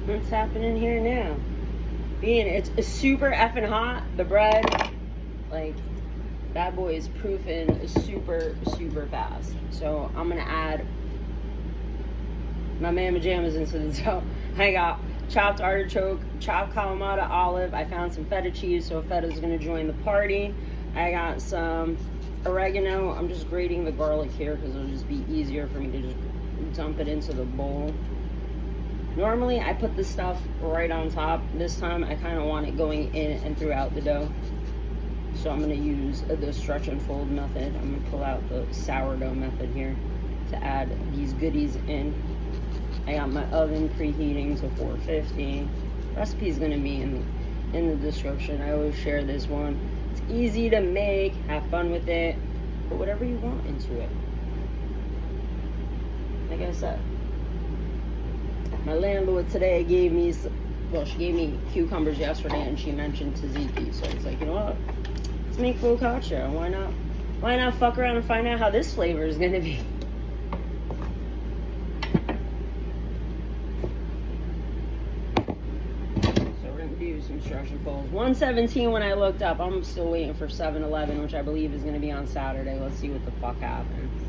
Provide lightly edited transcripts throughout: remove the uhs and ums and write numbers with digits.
What's happening here now? It's super effing hot. The bread, like, that boy is proofing super, super fast. So I'm gonna add my mamma jammas into the dough. I got chopped artichoke, chopped Kalamata olive. I found some feta cheese, so feta's gonna join the party. I got some oregano. I'm just grating the garlic here because it'll just be easier for me to just dump it into the bowl. Normally I put this stuff right on top. This time I kind of want it going in and throughout the dough. So I'm going to use the stretch and fold method. I'm going to pull out the sourdough method here to add these goodies in. I got my oven preheating to 450. Recipe is going to be in the description. I always share this one. It's easy to make. Have fun with it. Put whatever you want into it. Like I said, my landlord today gave me, she gave me cucumbers yesterday, and she mentioned tzatziki. So it's like, you know what? Let's make focaccia. Why not? Why not fuck around and find out how this flavor is gonna be? So we're gonna do some stretch and folds. 117 when I looked up. I'm still waiting for 7-Eleven, which I believe is gonna be on Saturday. Let's see what the fuck happens.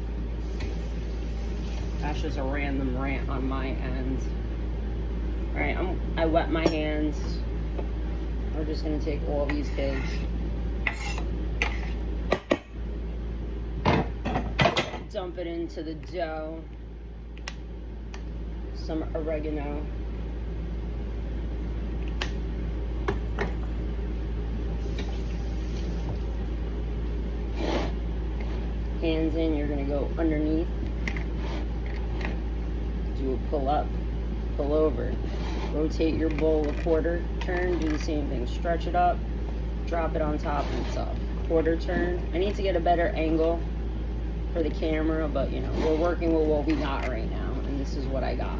That's just a random rant on my end. Alright, I wet my hands. We're just gonna take all these kids, dump it into the dough, some oregano, hands in, you're gonna go underneath, do a pull up, pull over, rotate your bowl a quarter turn, do the same thing, stretch it up, drop it on top, and it's up. Quarter turn. I need to get a better angle for the camera, but you know, we're working with what we got right now, and this is what I got.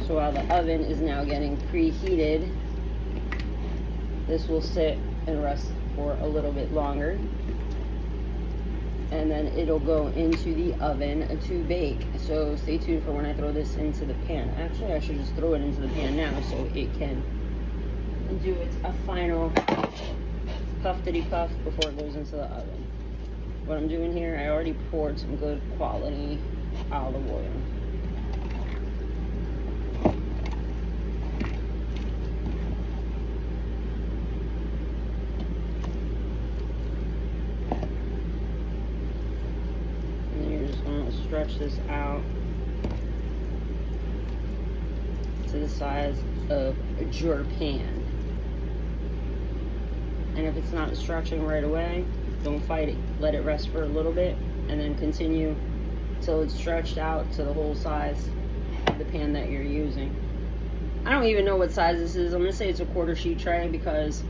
So while the oven is now getting preheated, this will sit and rest for a little bit longer, and then it'll go into the oven to bake. So stay tuned for when I throw this into the pan. Actually, I should just throw it into the pan now so it can do its a final puffity puff before it goes into the oven. What I'm doing here, I already poured some good quality olive oil. Stretch this out to the size of your pan. And if it's not stretching right away, don't fight it. Let it rest for a little bit and then continue till it's stretched out to the whole size of the pan that you're using. I don't even know what size this is. I'm gonna say it's a quarter sheet tray because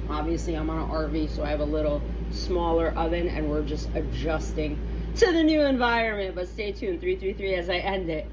obviously I'm on an RV, so I have a little smaller oven and we're just adjusting to the new environment. But stay tuned, 333 as I end it.